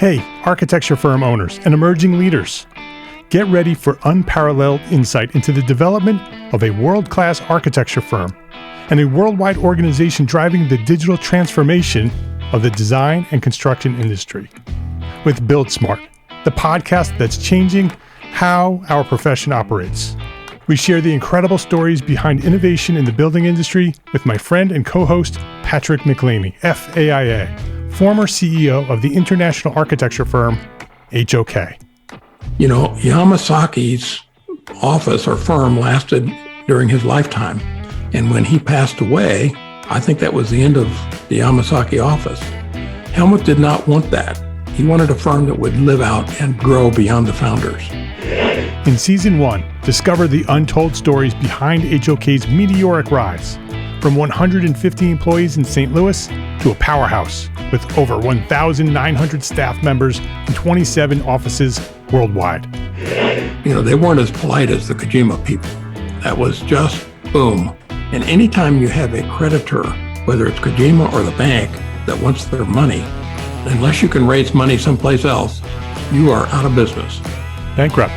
Hey, architecture firm owners and emerging leaders. Get ready for unparalleled insight into the development of a world-class architecture firm and a worldwide organization driving the digital transformation of the design and construction industry. With Build Smart, the podcast that's changing how our profession operates. We share the incredible stories behind innovation in the building industry with my friend and co-host, Patrick McLeamy, FAIA, former CEO of the international architecture firm, HOK. You know, Yamasaki's office or firm lasted during his lifetime. And when he passed away, I think that was the end of the Yamasaki office. Helmut did not want that. He wanted a firm that would live out and grow beyond the founders. In Season 1, discover the untold stories behind HOK's meteoric rise, from 150 employees in St. Louis to a powerhouse with over 1,900 staff members and 27 offices worldwide. You know, they weren't as polite as the Kojima people. That was just boom. And anytime you have a creditor, whether it's Kojima or the bank, that wants their money, unless you can raise money someplace else, you are out of business. Bankrupt.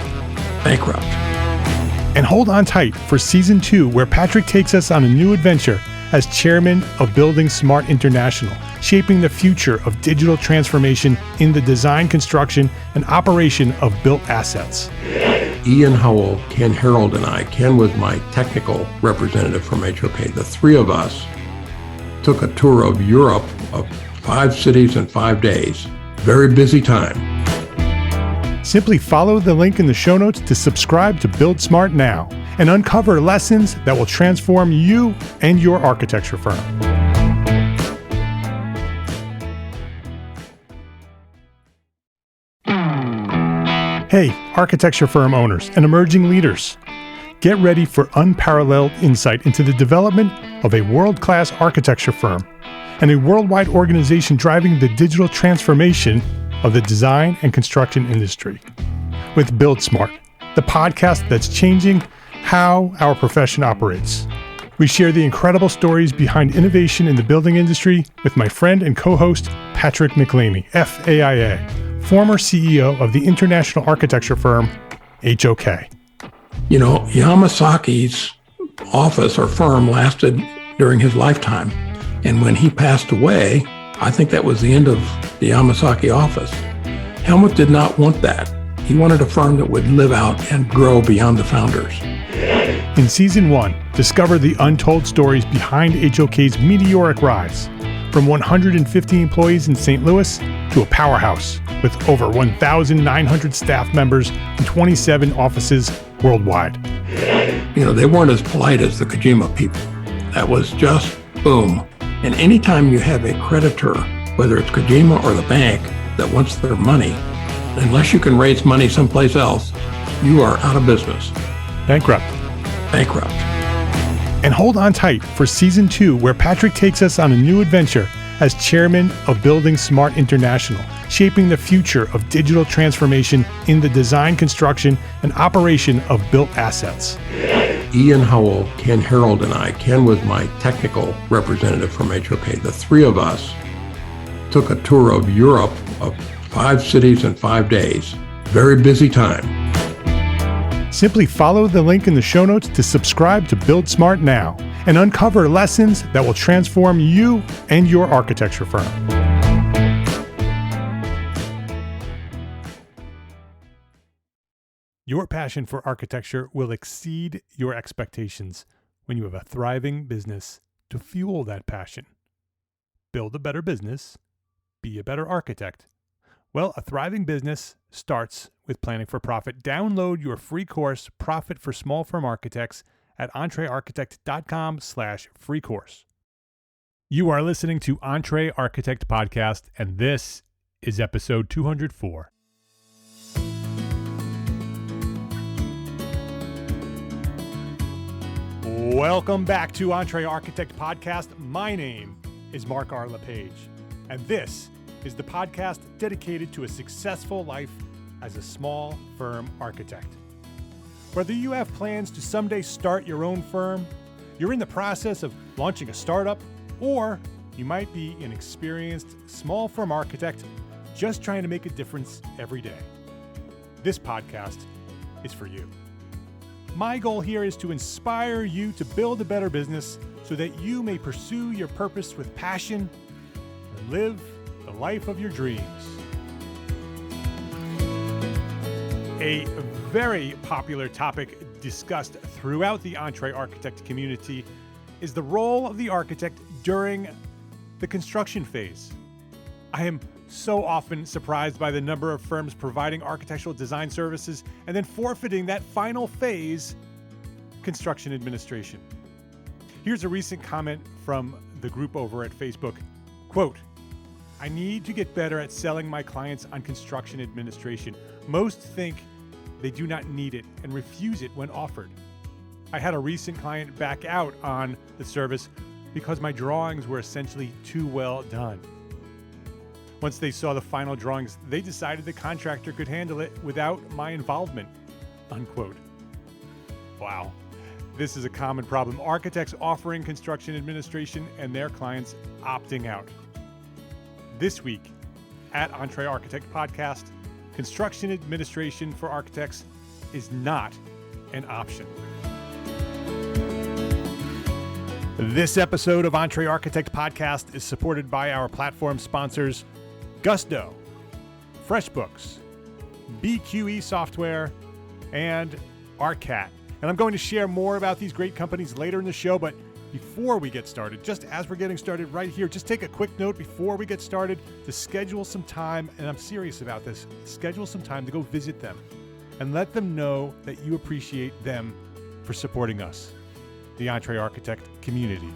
And hold on tight for Season 2, where Patrick takes us on a new adventure as chairman of Building Smart International, shaping the future of digital transformation in the design, construction, and operation of built assets. Ian Howell, Ken Harold, and I, Ken was my technical representative from HOK. The three of us took a tour of Europe of 5 cities in 5 days. Very busy time. Simply follow the link in the show notes to subscribe to Build Smart now and uncover lessons that will transform you and your architecture firm. Hey, architecture firm owners and emerging leaders. Get ready for unparalleled insight into the development of a world-class architecture firm and a worldwide organization driving the digital transformation of the design and construction industry. With Build Smart, the podcast that's changing how our profession operates. We share the incredible stories behind innovation in the building industry with my friend and co-host, Patrick McLeamy, FAIA, former CEO of the international architecture firm, HOK. You know, Yamasaki's office or firm lasted during his lifetime. And when he passed away, I think that was the end of the Yamasaki office. Helmut did not want that. He wanted a firm that would live out and grow beyond the founders. In Season 1, discover the untold stories behind HOK's meteoric rise, from 150 employees in St. Louis to a powerhouse with over 1,900 staff members and 27 offices worldwide. You know, they weren't as polite as the Kojima people. That was just boom. And anytime you have a creditor, whether it's Kojima or the bank, that wants their money, unless you can raise money someplace else, you are out of business. Bankrupt. And hold on tight for Season 2, where Patrick takes us on a new adventure as chairman of Building Smart International, shaping the future of digital transformation in the design, construction, and operation of built assets. Ian Howell, Ken Harold, and I, Ken was my technical representative from HOK. The three of us took a tour of Europe of 5 cities in 5 days. Very busy time. Simply follow the link in the show notes to subscribe to Build Smart now and uncover lessons that will transform you and your architecture firm. Your passion for architecture will exceed your expectations when you have a thriving business to fuel that passion. Build a better business, be a better architect. Well, a thriving business starts with planning for profit. Download your free course, Profit for Small Firm Architects, at EntreArchitect.com/free course. You are listening to EntreArchitect Podcast, and this is episode 204. Welcome back to EntreArchitect Podcast. My name is Mark R. LePage, and this is the podcast dedicated to a successful life as a small firm architect. Whether you have plans to someday start your own firm, you're in the process of launching a startup, or you might be an experienced small firm architect just trying to make a difference every day. This podcast is for you. My goal here is to inspire you to build a better business so that you may pursue your purpose with passion and live the life of your dreams. A very popular topic discussed throughout the EntreArchitect community is the role of the architect during the construction phase. I am so often surprised by the number of firms providing architectural design services and then forfeiting that final phase, construction administration. Here's a recent comment from the group over at Facebook. Quote, "I need to get better at selling my clients on construction administration. Most think they do not need it and refuse it when offered. I had a recent client back out on the service because my drawings were essentially too well done. Once they saw the final drawings, they decided the contractor could handle it without my involvement." Unquote. Wow. This is a common problem. Architects offering construction administration and their clients opting out. This week at EntreArchitect Podcast, construction administration for architects is not an option. This episode of EntreArchitect Podcast is supported by our platform sponsors, Gusto, FreshBooks, BQE Software, and ArcCAT. And I'm going to share more about these great companies later in the show, but before we get started, just as we're getting started right here, just take a quick note before we get started to schedule some time, and I'm serious about this, schedule some time to go visit them and let them know that you appreciate them for supporting us, the EntreArchitect community.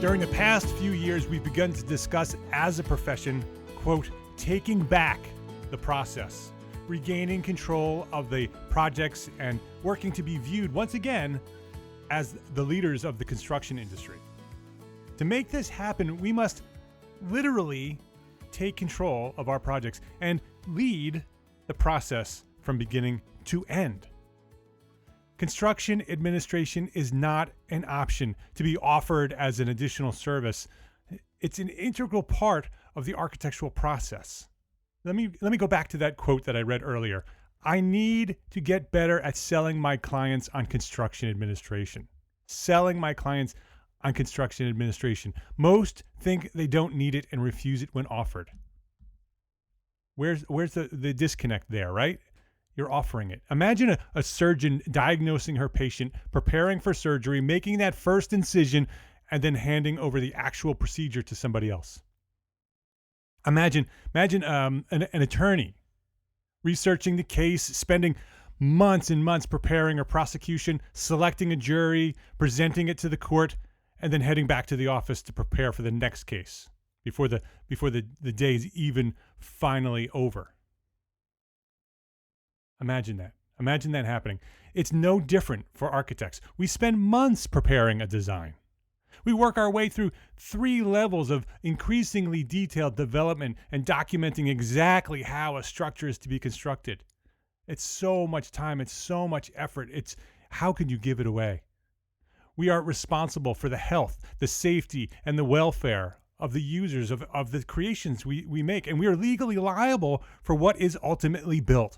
During the past few years, we've begun to discuss as a profession, quote, taking back the process, regaining control of the projects and working to be viewed once again as the leaders of the construction industry. To make this happen, we must literally take control of our projects and lead the process from beginning to end. Construction administration is not an option to be offered as an additional service. It's an integral part of the architectural process. Let me go back to that quote that I read earlier. I need to get better at selling my clients on construction administration. Selling my clients on construction administration. Most think they don't need it and refuse it when offered. Where's the disconnect there, right? You're offering it. Imagine a surgeon diagnosing her patient, preparing for surgery, making that first incision, and then handing over the actual procedure to somebody else. Imagine an attorney researching the case, spending months and months preparing a prosecution, selecting a jury, presenting it to the court, and then heading back to the office to prepare for the next case before the day is even finally over. Imagine that happening. It's no different for architects. We spend months preparing a design. We work our way through 3 levels of increasingly detailed development and documenting exactly how a structure is to be constructed. It's so much time, it's so much effort. It's how can you give it away? We are responsible for the health, the safety, and the welfare of the users of the creations we make, and we are legally liable for what is ultimately built.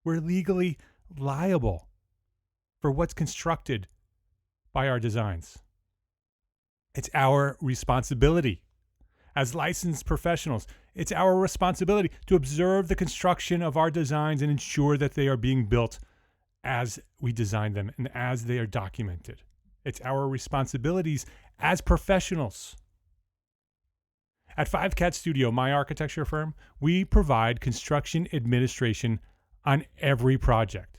We're legally liable for what's constructed by our designs. It's our responsibility. As licensed professionals, it's our responsibility to observe the construction of our designs and ensure that they are being built as we design them and as they are documented. It's our responsibilities as professionals. At 5Cat Studio, my architecture firm, we provide construction administration on every project.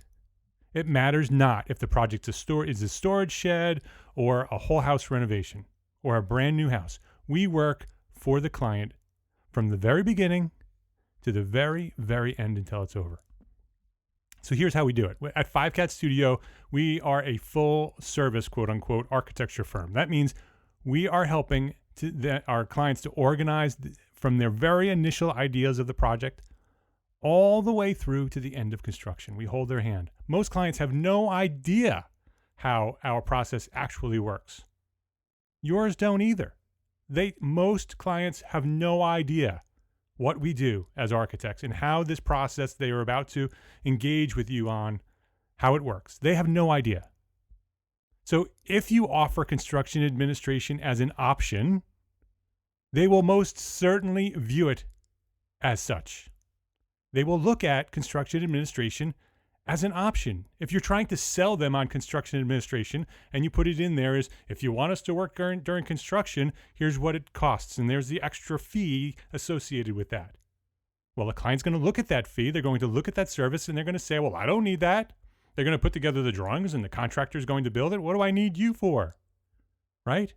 It matters not if the project is a storage shed or a whole house renovation or a brand new house. We work for the client from the very beginning to the very, very end until it's over. So here's how we do it. At 5Cat Studio, we are a full service, quote unquote, architecture firm. That means we are helping our clients to organize from their very initial ideas of the project all the way through to the end of construction. We hold their hand. Most clients have no idea how our process actually works. Yours don't either. Most clients have no idea what we do as architects and how this process they are about to engage with you on, how it works. They have no idea. So if you offer construction administration as an option, they will most certainly view it as such. They will look at construction administration as an option. If you're trying to sell them on construction administration and you put it in there as, if you want us to work during construction, here's what it costs, and there's the extra fee associated with that. Well, the client's going to look at that fee, they're going to look at that service, and they're going to say, well, I don't need that. They're going to put together the drawings and the contractor is going to build it. What do I need you for? Right?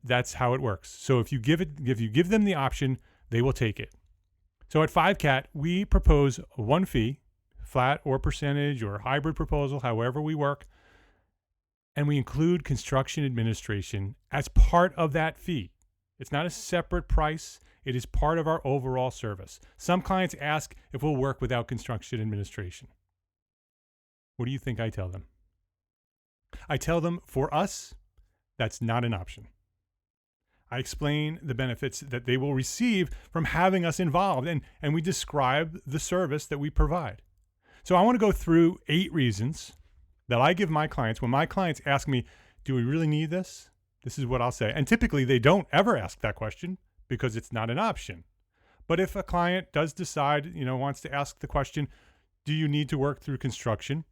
That's how it works. So if you give them the option, they will take it. So at 5CAT, we propose one fee, flat or percentage or hybrid proposal, however we work, and we include construction administration as part of that fee. It's not a separate price. It is part of our overall service. Some clients ask if we'll work without construction administration. What do you think I tell them? I tell them, for us, that's not an option. I explain the benefits that they will receive from having us involved, and we describe the service that we provide. So I want to go through 8 reasons that I give my clients. When my clients ask me, do we really need this? This is what I'll say. And typically they don't ever ask that question because it's not an option. But if a client does decide, wants to ask the question, do you need to work through construction?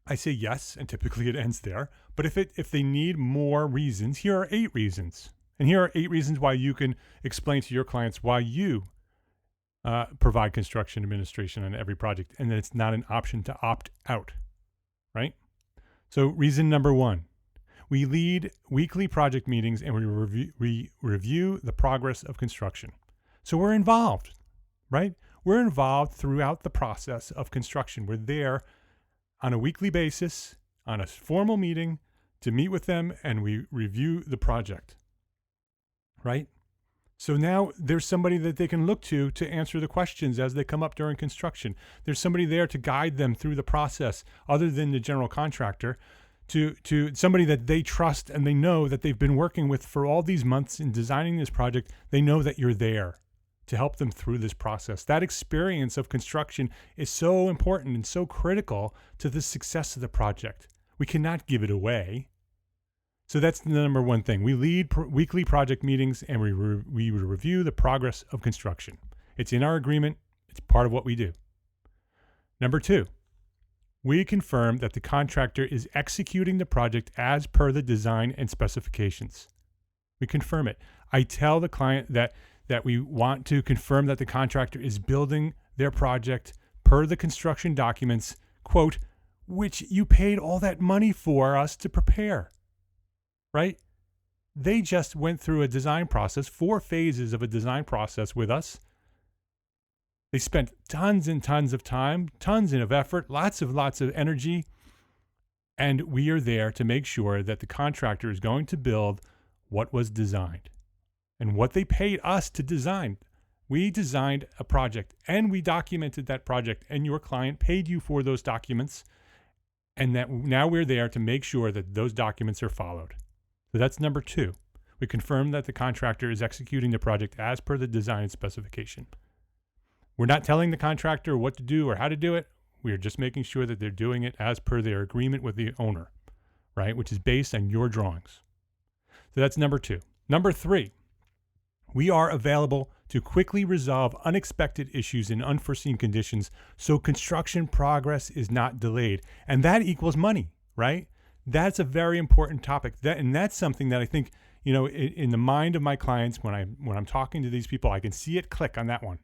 I say yes, and typically it ends there. But if they need more reasons, here are 8 reasons. And here are 8 reasons why you can explain to your clients why you provide construction administration on every project, and that it's not an option to opt out, right? So reason number 1, we lead weekly project meetings and we review the progress of construction. So we're involved, right? We're involved throughout the process of construction. We're there on a weekly basis, on a formal meeting, to meet with them, and we review the project, right? So now there's somebody that they can look to answer the questions as they come up during construction. There's somebody there to guide them through the process other than the general contractor, to somebody that they trust and they know that they've been working with for all these months in designing this project. They know that you're there to help them through this process. That experience of construction is so important and so critical to the success of the project. We cannot give it away. So that's the number 1 thing. We lead weekly project meetings and we review the progress of construction. It's in our agreement. It's part of what we do. Number 2, we confirm that the contractor is executing the project as per the design and specifications. We confirm it. I tell the client that we want to confirm that the contractor is building their project per the construction documents, quote, which you paid all that money for us to prepare. Right? They just went through a design process, 4 phases of a design process with us. They spent tons and tons of time, tons of effort, lots of energy. And we are there to make sure that the contractor is going to build what was designed and what they paid us to design. We designed a project and we documented that project, and your client paid you for those documents. And that now we're there to make sure that those documents are followed. So that's number 2. We confirm that the contractor is executing the project as per the design specification. We're not telling the contractor what to do or how to do it. We are just making sure that they're doing it as per their agreement with the owner, right? Which is based on your drawings. So that's number 2. Number 3, we are available to quickly resolve unexpected issues and unforeseen conditions so construction progress is not delayed. And that equals money, right? That's a very important topic. And that's something that I think, in the mind of my clients, when I'm talking to these people, I can see it click on that one.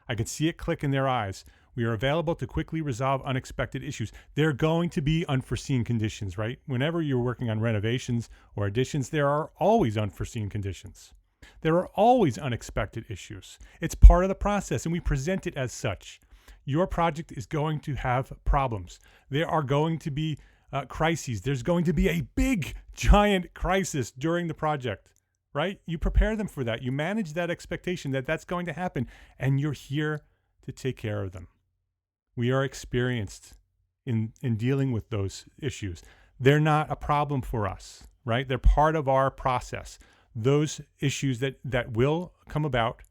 I can see it click in their eyes. We are available to quickly resolve unexpected issues. There are going to be unforeseen conditions, right? Whenever you're working on renovations or additions, there are always unforeseen conditions. There are always unexpected issues. It's part of the process, and we present it as such. Your project is going to have problems. There are going to be crises. There's going to be a big, giant crisis during the project, right? You prepare them for that. You manage that expectation that that's going to happen, and you're here to take care of them. We are experienced in dealing with those issues. They're not a problem for us. right? They're part of our process. Those issues that will come about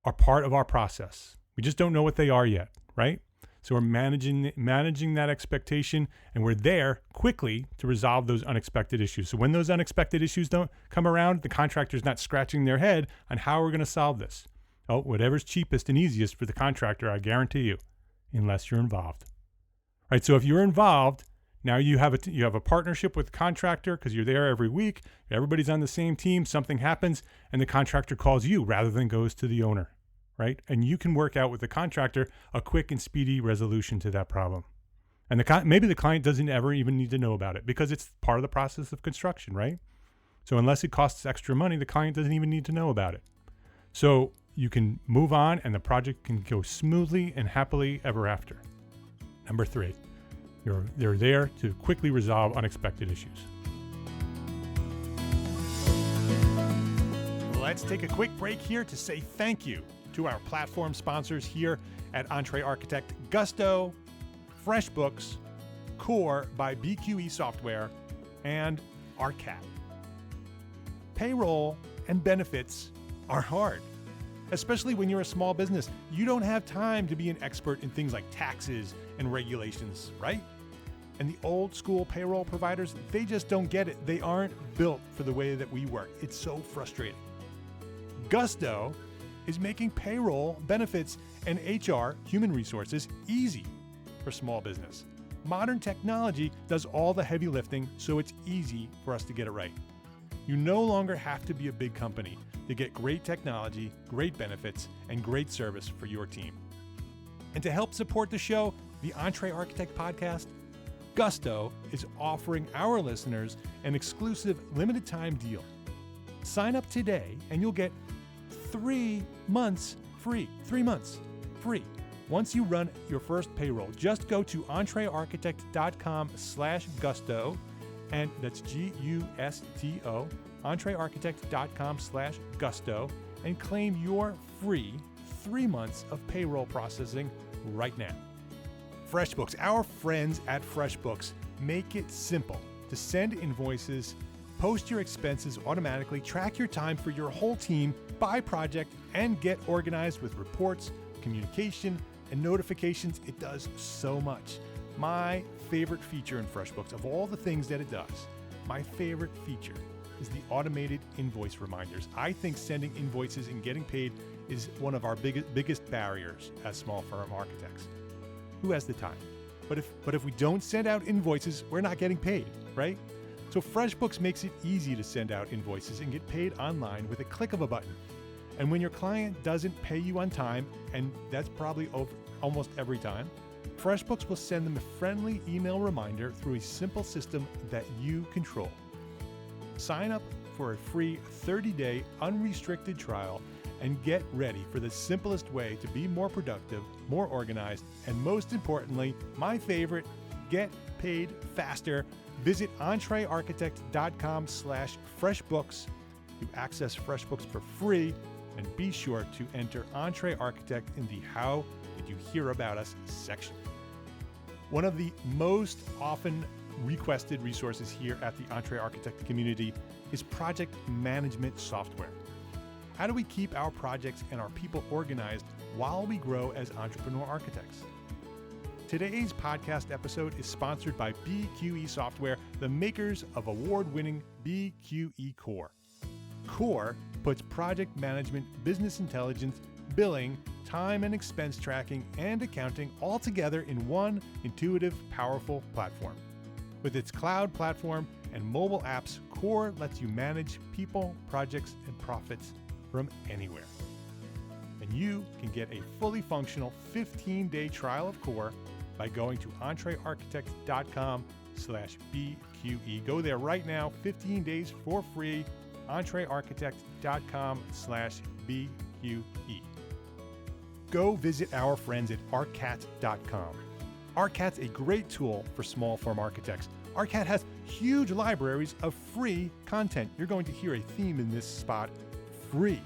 are part of our process. We just don't know what they are yet, right? So we're managing that expectation, and we're there quickly to resolve those unexpected issues. So when those unexpected issues don't come around, the contractor's not scratching their head on how we're going to solve this. Oh, whatever's cheapest and easiest for the contractor, I guarantee you, unless you're involved. Right? So if you're involved, now you have a partnership with the contractor because you're there every week. Everybody's on the same team. Something happens, and the contractor calls you rather than goes to the owner. Right? And you can work out with the contractor a quick and speedy resolution to that problem. And maybe the client doesn't ever even need to know about it because it's part of the process of construction, right? So unless it costs extra money, the client doesn't even need to know about it. So you can move on and the project can go smoothly and happily ever after. Number 3, they're there to quickly resolve unexpected issues. Let's take a quick break here to say thank you to our platform sponsors here at EntreArchitect: Gusto, FreshBooks, Core by BQE Software, and ARCAT. Payroll and benefits are hard, especially when you're a small business. You don't have time to be an expert in things like taxes and regulations, right? And the old school payroll providers, they just don't get it. They aren't built for the way that we work. It's so frustrating. Gusto is making payroll, benefits, and HR, human resources, easy for small business. Modern technology does all the heavy lifting, so it's easy for us to get it right. You no longer have to be a big company to get great technology, great benefits, and great service for your team. And to help support the show, the EntreArchitect podcast, Gusto is offering our listeners an exclusive limited time deal. Sign up today and you'll get 3 months free. 3 months free. Once you run your first payroll, just go to entrearchitect.com/gusto, and that's GUSTO, entrearchitect.com/gusto, and claim your free 3 months of payroll processing right now. FreshBooks, our friends at FreshBooks, make it simple to send invoices, post your expenses automatically, track your time for your whole team by project, and get organized with reports, communication, and notifications. It does so much. My favorite feature in FreshBooks, of all the things that it does, my favorite feature is the automated invoice reminders. I think sending invoices and getting paid is one of our biggest barriers as small firm architects. Who has the time? But if we don't send out invoices, we're not getting paid, right? So FreshBooks makes it easy to send out invoices and get paid online with a click of a button. And when your client doesn't pay you on time, and that's probably almost every time, FreshBooks will send them a friendly email reminder through a simple system that you control. Sign up for a free 30-day unrestricted trial and get ready for the simplest way to be more productive, more organized, and most importantly, my favorite, get paid faster. Visit entrearchitect.com/freshbooks to access FreshBooks for free, and be sure to enter EntreArchitect in the How Did You Hear About Us section. One of the most often requested resources here at the EntreArchitect community is project management software. How do we keep our projects and our people organized while we grow as entrepreneur architects? Today's podcast episode is sponsored by BQE Software, the makers of award-winning BQE Core. Core puts project management, business intelligence, billing, time and expense tracking, and accounting all together in one intuitive, powerful platform. With its cloud platform and mobile apps, Core lets you manage people, projects, and profits from anywhere. And you can get a fully functional 15-day trial of Core by going to entrearchitect.com/BQE. Go there right now, 15 days for free, entrearchitect.com/BQE. Go visit our friends at ARCAT.com. ARCAT's a great tool for small firm architects. ARCAT has huge libraries of free content. You're going to hear a theme in this spot. Free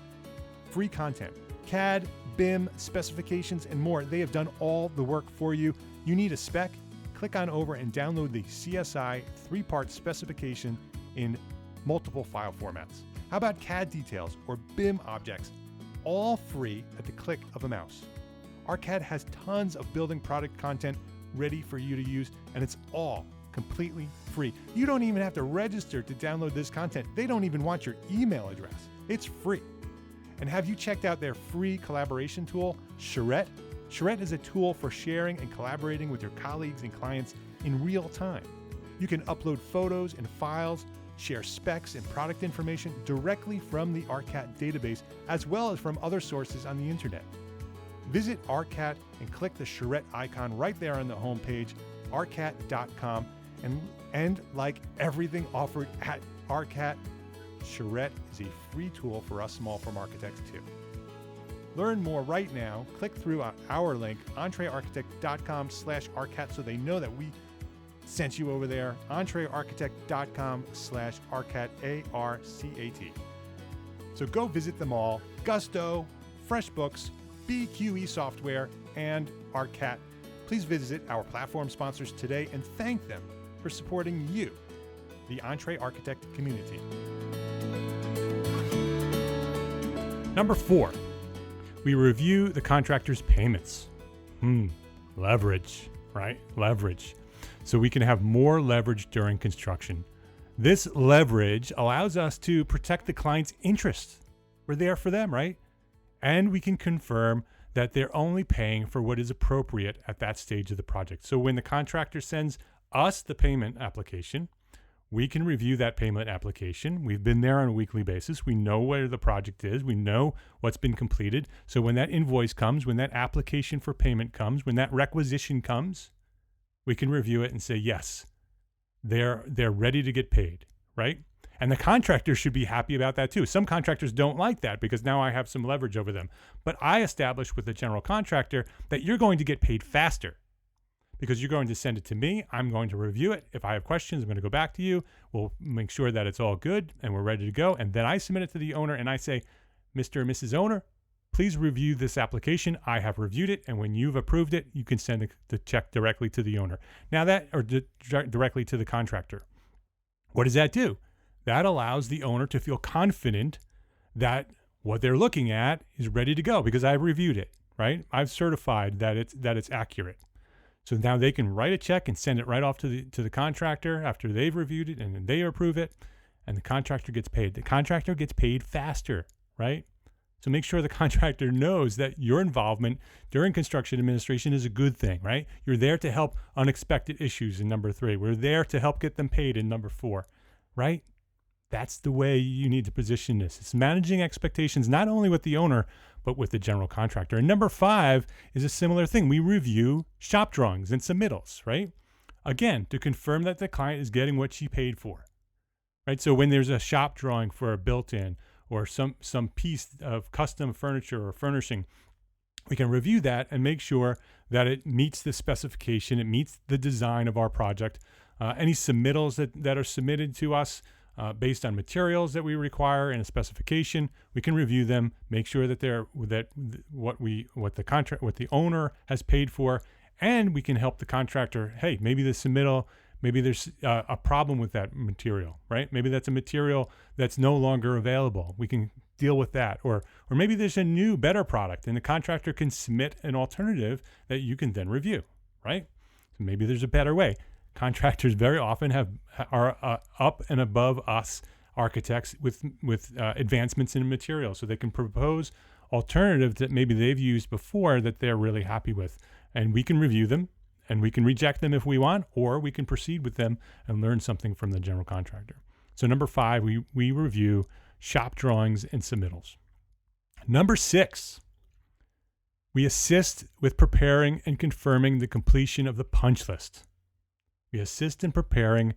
content. CAD, BIM, specifications, and more. They have done all the work for you. You need a spec? Click on over and download the CSI 3-part specification in multiple file formats? How about CAD details or BIM objects? All free at the click of a mouse. ArcCAD has tons of building product content ready for you to use, and it's all completely free. You don't even have to register to download this content. They don't even want your email address. It's free. And have you checked out their free collaboration tool, Charrette? Charrette is a tool for sharing and collaborating with your colleagues and clients in real time. You can upload photos and files, share specs and product information directly from the ArcCAD database, as well as from other sources on the internet. Visit ArcCAD and click the Charrette icon right there on the homepage, arcat.com. And like everything offered at ArcCAD, Charrette is a free tool for us small firm architects too. Learn more right now. Click through on our link, EntreArchitect.com/ArcCAD, so they know that we sent you over there. EntreArchitect.com/ArcCAD, ARCAT. So go visit them all. Gusto, FreshBooks, BQE Software, and ArcCAD. Please visit our platform sponsors today and thank them for supporting you, the EntreArchitect community. Number 4, we review the contractor's payments. Leverage, right? Leverage. So we can have more leverage during construction. This leverage allows us to protect the client's interests. We're there for them, right? And we can confirm that they're only paying for what is appropriate at that stage of the project. So when the contractor sends us the payment application, we can review that payment application. We've been there on a weekly basis. We know where the project is. We know what's been completed. So when that invoice comes, when that application for payment comes, when that requisition comes, we can review it and say, yes, they're ready to get paid, right? And the contractor should be happy about that too. Some contractors don't like that because now I have some leverage over them. But I establish with the general contractor that you're going to get paid faster because you're going to send it to me. I'm going to review it. If I have questions, I'm going to go back to you. We'll make sure that it's all good and we're ready to go. And then I submit it to the owner and I say, Mr. and Mrs. Owner, please review this application. I have reviewed it. And when you've approved it, you can send the check directly to the owner. Now directly to the contractor. What does that do? That allows the owner to feel confident that what they're looking at is ready to go because I've reviewed it, right? I've certified that it's accurate. So now they can write a check and send it right off to the contractor after they've reviewed it and then they approve it and the contractor gets paid. The contractor gets paid faster, right? So make sure the contractor knows that your involvement during construction administration is a good thing, right? You're there to help unexpected issues in number 3. We're there to help get them paid in number 4, right? That's the way you need to position this. It's managing expectations, not only with the owner, but with the general contractor. And number 5 is a similar thing. We review shop drawings and submittals, right? Again, to confirm that the client is getting what she paid for, right? So when there's a shop drawing for a built-in or some piece of custom furniture or furnishing, we can review that and make sure that it meets the specification, it meets the design of our project. Any submittals that are submitted to us, based on materials that we require in a specification, we can review them, make sure that what the owner has paid for, and we can help the contractor. Hey, maybe the submittal, maybe there's a problem with that material, right? Maybe that's a material that's no longer available. We can deal with that, or maybe there's a new, better product, and the contractor can submit an alternative that you can then review, right? So maybe there's a better way. Contractors very often are up and above us architects with advancements in material, so they can propose alternatives that maybe they've used before that they're really happy with, and we can review them and we can reject them if we want, or we can proceed with them and learn something from the general contractor. So number 5, we review shop drawings and submittals. Number 6, we assist with preparing and confirming the completion of the punch list. We assist in preparing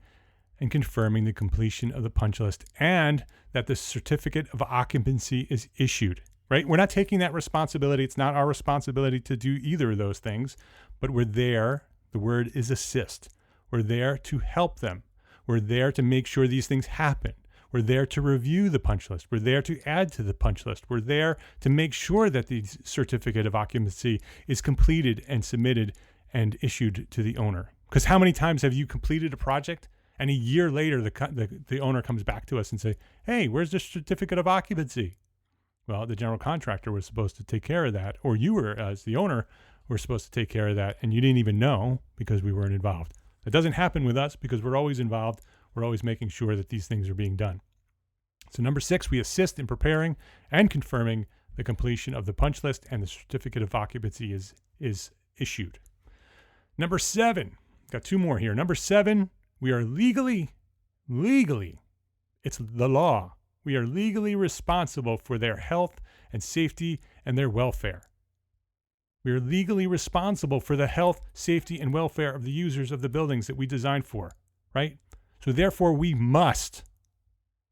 and confirming the completion of the punch list and that the certificate of occupancy is issued, right? We're not taking that responsibility. It's not our responsibility to do either of those things, but we're there. The word is assist. We're there to help them. We're there to make sure these things happen. We're there to review the punch list. We're there to add to the punch list. We're there to make sure that the certificate of occupancy is completed and submitted and issued to the owner. Because how many times have you completed a project And a year later, the owner comes back to us and say, hey, where's the certificate of occupancy? Well, the general contractor was supposed to take care of that, or you were, as the owner, were supposed to take care of that, and you didn't even know because we weren't involved. It doesn't happen with us because we're always involved. We're always making sure that these things are being done. So number 6, we assist in preparing and confirming the completion of the punch list, and the certificate of occupancy is issued. Number 7, got 2 more here. Number 7, we are legally, it's the law. We are legally responsible for their health and safety and their welfare. We are legally responsible for the health, safety, and welfare of the users of the buildings that we designed for, right? So therefore, we must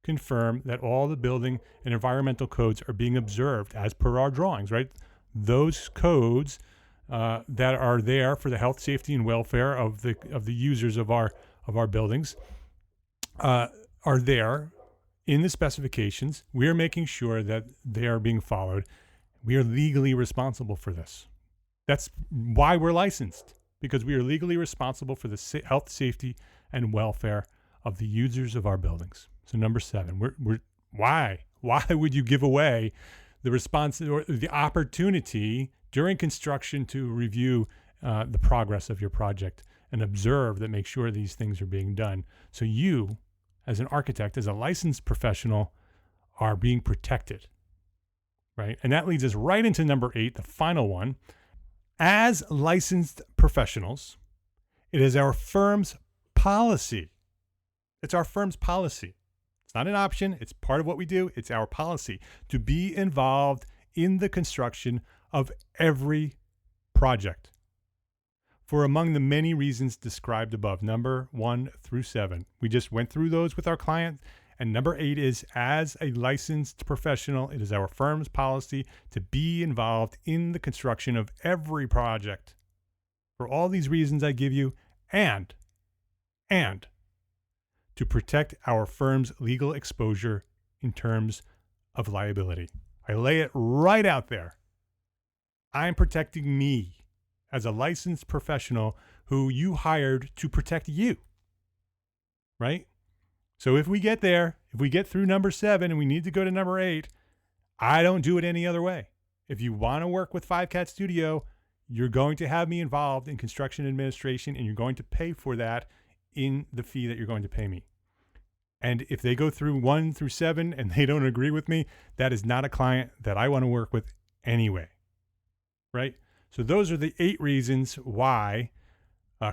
confirm that all the building and environmental codes are being observed as per our drawings, right? Those codes that are there for the health, safety, and welfare of the users of our buildings are there in the specifications. We are making sure that they are being followed. We are legally responsible for this. That's why we're licensed, because we are legally responsible for the health, safety, and welfare of the users of our buildings. So number 7, why would you give away the response or the opportunity during construction to review the progress of your project and observe that, make sure these things are being done? So you, as an architect, as a licensed professional, are being protected, right? And that leads us right into number 8, the final one. As licensed professionals, it is our firm's policy. It's our firm's policy. It's not an option. It's part of what we do. It's our policy to be involved in the construction of every project for among the many reasons described above, number 1 through 7. We just went through those with our client. And number 8 is, as a licensed professional, it is our firm's policy to be involved in the construction of every project for all these reasons I give you, and to protect our firm's legal exposure in terms of liability. I lay it right out there. I'm protecting me as a licensed professional who you hired to protect you, right? So if we get there, if we get through number 7 and we need to go to number 8, I don't do it any other way. If you want to work with 5Cat Studio, you're going to have me involved in construction administration, and you're going to pay for that in the fee that you're going to pay me. And if they go through 1 through 7 and they don't agree with me, that is not a client that I want to work with anyway, right? So those are the 8 reasons why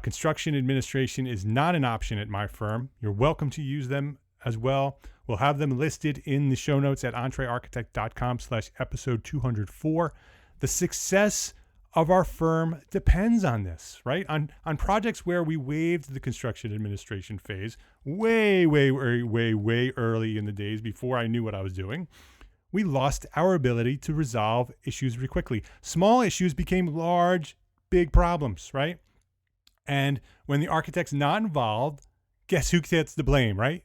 construction administration is not an option at my firm. You're welcome to use them as well. We'll have them listed in the show notes at EntreArchitect.com/episode 204. The success of our firm depends on this, right? On projects where we waived the construction administration phase way early in the days before I knew what I was doing, we lost our ability to resolve issues very quickly. Small issues became large, big problems, right? And when the architect's not involved, guess who gets the blame, right?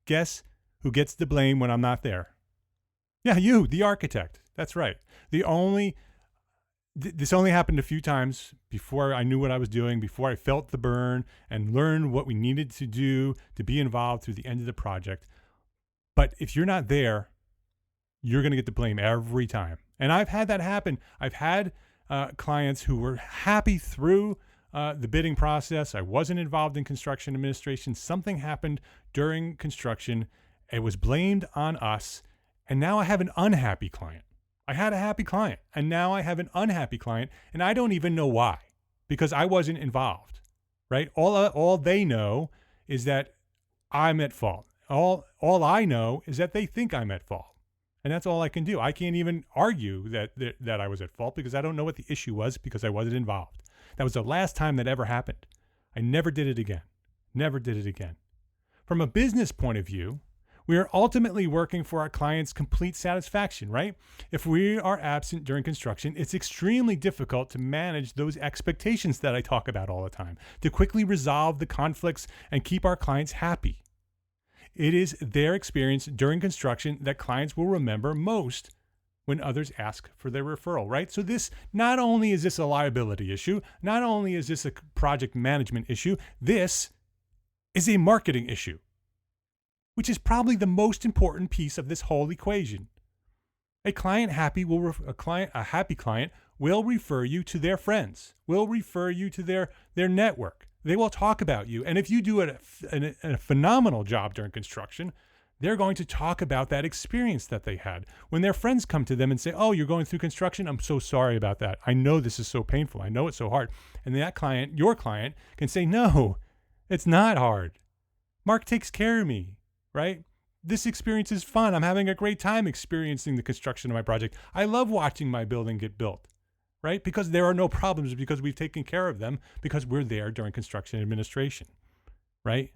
Guess who gets the blame when I'm not there? Yeah, you, the architect. That's right. This only happened a few times before I knew what I was doing, before I felt the burn and learned what we needed to do to be involved through the end of the project. But if you're not there, you're going to get the blame every time. And I've had that happen. I've had clients who were happy through the bidding process. I wasn't involved in construction administration. Something happened during construction. It was blamed on us. And now I have an unhappy client. I had a happy client, and now I have an unhappy client, and I don't even know why, because I wasn't involved, right? All they know is that I'm at fault. All I know is that they think I'm at fault. And that's all I can do. I can't even argue that I was at fault because I don't know what the issue was because I wasn't involved. That was the last time that ever happened. I never did it again. Never did it again. From a business point of view, we are ultimately working for our client's complete satisfaction, right? If we are absent during construction, it's extremely difficult to manage those expectations that I talk about all the time, to quickly resolve the conflicts and keep our clients happy. It is their experience during construction that clients will remember most when others ask for their referral, right? So this, not only is this a liability issue, not only is this a project management issue, this is a marketing issue, which is probably the most important piece of this whole equation. A happy client will refer you to their friends, will refer you to their network. They will talk about you. And if you do a phenomenal job during construction, they're going to talk about that experience that they had. When their friends come to them and say, oh, you're going through construction? I'm so sorry about that. I know this is so painful. I know it's so hard. And that client, your client, can say, no, it's not hard. Mark takes care of me, right? This experience is fun. I'm having a great time experiencing the construction of my project. I love watching my building get built, right? Because there are no problems, because we've taken care of them, because we're there during construction administration, right?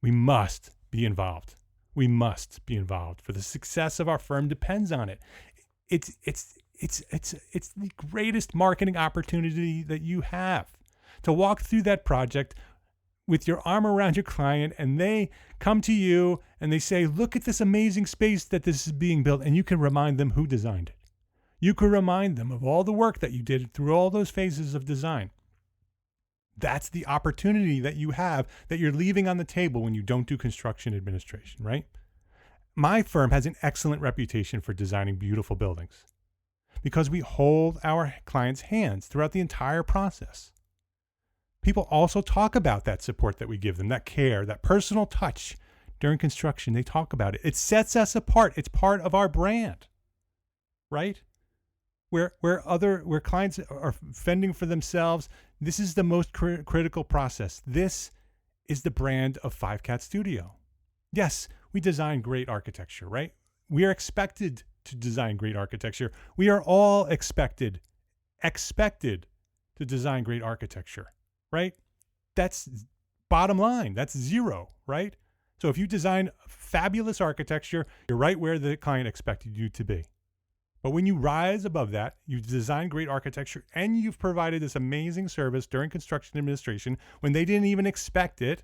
We must be involved. We must be involved, for the success of our firm depends on it. It's the greatest marketing opportunity that you have, to walk through that project with your arm around your client, and they come to you and they say, look at this amazing space that this is being built. And you can remind them who designed it. You can remind them of all the work that you did through all those phases of design. That's the opportunity that you have, that you're leaving on the table when you don't do construction administration, right? My firm has an excellent reputation for designing beautiful buildings because we hold our clients' hands throughout the entire process. People also talk about that support that we give them, that care, that personal touch during construction. They talk about it. It sets us apart. It's part of our brand, right? Where clients are fending for themselves, this is the most critical process. This is the brand of 5Cat Studio. Yes, we design great architecture, right? We are expected to design great architecture. We are all expected to design great architecture, right? That's bottom line. That's zero, right? So if you design fabulous architecture, you're right where the client expected you to be. But when you rise above that, you've designed great architecture and you've provided this amazing service during construction administration when they didn't even expect it,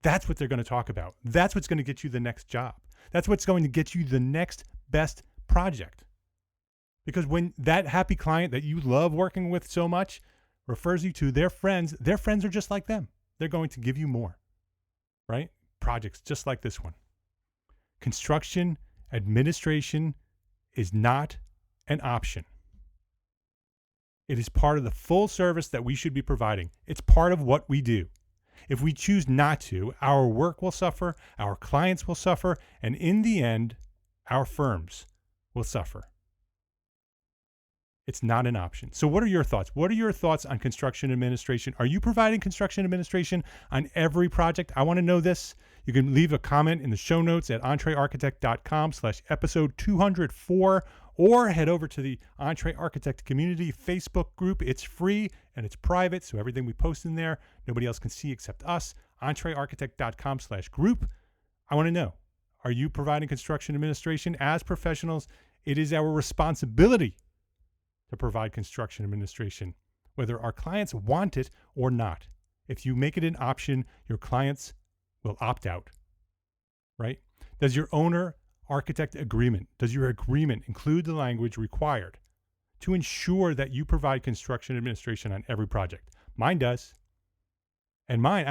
that's what they're going to talk about. That's what's going to get you the next job. That's what's going to get you the next best project. Because when that happy client that you love working with so much refers you to their friends are just like them. They're going to give you more, right? Projects just like this one. Construction administration is not an option. It is part of the full service that we should be providing. It's part of what we do. If we choose not to, our work will suffer, our clients will suffer, and in the end, our firms will suffer. It's not an option. So what are your thoughts? What are your thoughts on construction administration? Are you providing construction administration on every project? I want to know this. You can leave a comment in the show notes at EntreArchitect.com/episode 204, or head over to the EntreArchitect Community Facebook group. It's free and it's private, so everything we post in there, nobody else can see except us. EntreArchitect.com/group. I want to know, are you providing construction administration? As professionals, it is our responsibility to provide construction administration, whether our clients want it or not. If you make it an option, your clients will opt out, right? Does your owner architect agreement, does your agreement include the language required to ensure that you provide construction administration on every project? Mine does. And mine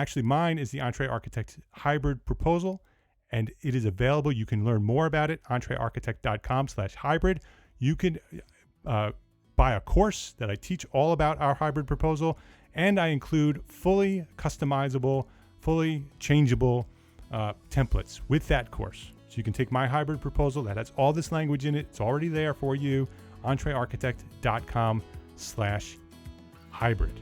is the EntreArchitect hybrid proposal, and it is available. You can learn more about it, EntreArchitect.com/hybrid. You can buy a course that I teach all about our hybrid proposal, and I include fully customizable, fully changeable templates with that course. So you can take my hybrid proposal that has all this language in it. It's already there for you. EntreArchitect.com/hybrid.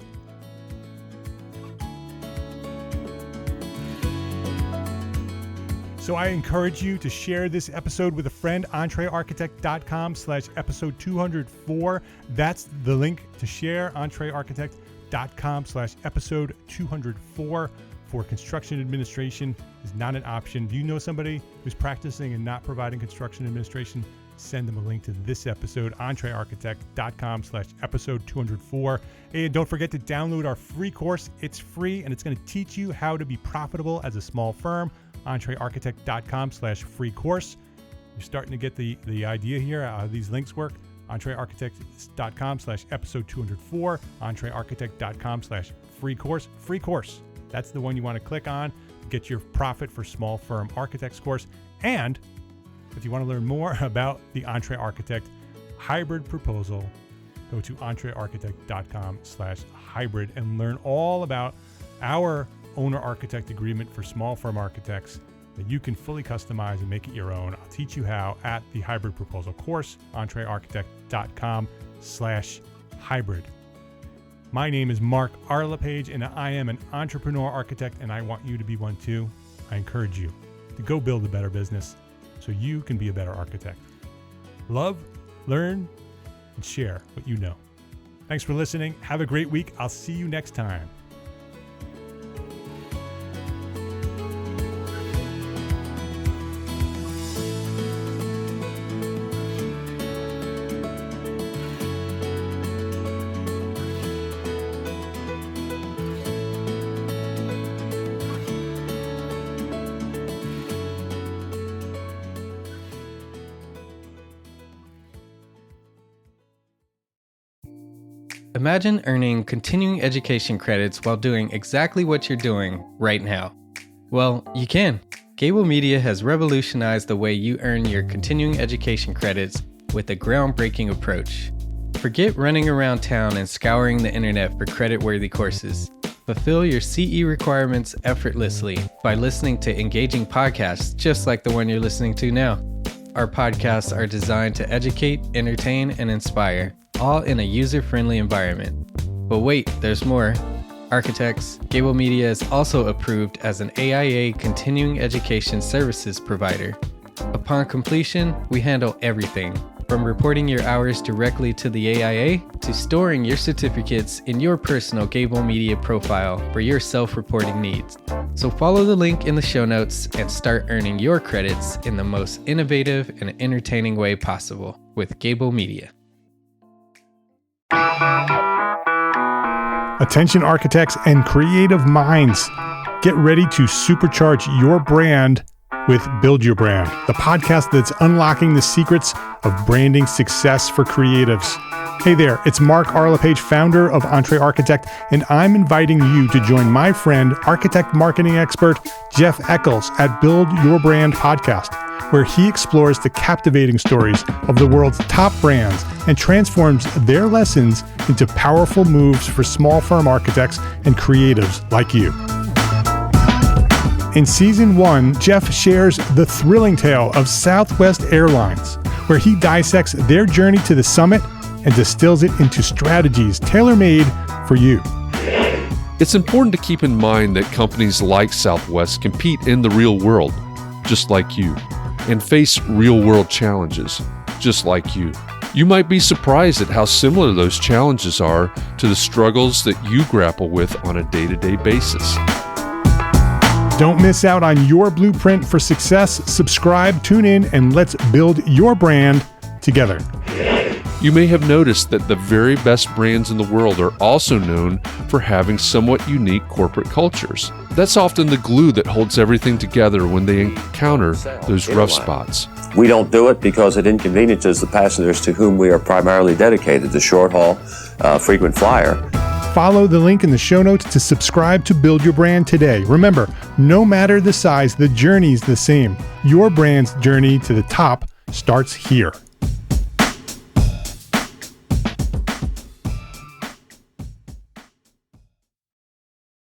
So I encourage you to share this episode with a friend. EntreArchitect.com/episode 204. That's the link to share. EntreArchitect.com/episode 204. For construction administration is not an option. Do you know somebody who's practicing and not providing construction administration? Send them a link to this episode, EntreArchitect.com/episode 204. And don't forget to download our free course. It's free and it's going to teach you how to be profitable as a small firm. EntreArchitect.com/free course. You're starting to get the idea here, how these links work. EntreArchitect.com/episode 204. EntreArchitect.com/free course. Free course. That's the one you want to click on to get your Profit for Small Firm Architects course. And if you want to learn more about the EntreArchitect hybrid proposal, go to EntreArchitect.com/hybrid and learn all about our owner-architect agreement for small firm architects that you can fully customize and make it your own. I'll teach you how at the hybrid proposal course, EntreArchitect.com/hybrid. My name is Mark Arlepage, and I am an entrepreneur architect, and I want you to be one too. I encourage you to go build a better business so you can be a better architect. Love, learn, and share what you know. Thanks for listening. Have a great week. I'll see you next time. Imagine earning continuing education credits while doing exactly what you're doing right now. Well, you can. Gable Media has revolutionized the way you earn your continuing education credits with a groundbreaking approach. Forget running around town and scouring the internet for credit-worthy courses. Fulfill your CE requirements effortlessly by listening to engaging podcasts just like the one you're listening to now. Our podcasts are designed to educate, entertain, and inspire, all in a user-friendly environment. But wait, there's more. Architects, Gable Media is also approved as an AIA continuing education services provider. Upon completion, we handle everything, from reporting your hours directly to the AIA to storing your certificates in your personal Gable Media profile for your self-reporting needs. So follow the link in the show notes and start earning your credits in the most innovative and entertaining way possible with Gable Media. Attention architects and creative minds, get ready to supercharge your brand with Build Your Brand, the podcast that's unlocking the secrets of branding success for creatives. Hey there, it's Mark Arlepage, founder of EntreArchitect, and I'm inviting you to join my friend, architect marketing expert Jeff Eccles at Build Your Brand podcast, where he explores the captivating stories of the world's top brands and transforms their lessons into powerful moves for small firm architects and creatives like you. In Season 1, Jeff shares the thrilling tale of Southwest Airlines, where he dissects their journey to the summit and distills it into strategies tailor-made for you. It's important to keep in mind that companies like Southwest compete in the real world, just like you, and face real-world challenges, just like you. You might be surprised at how similar those challenges are to the struggles that you grapple with on a day-to-day basis. Don't miss out on your blueprint for success. Subscribe, tune in, and let's build your brand together. You may have noticed that the very best brands in the world are also known for having somewhat unique corporate cultures. That's often the glue that holds everything together when they encounter those rough spots. We don't do it because it inconveniences the passengers to whom we are primarily dedicated, the short haul, frequent flyer. Follow the link in the show notes to subscribe to Build Your Brand today. Remember, no matter the size, the journey's the same. Your brand's journey to the top starts here.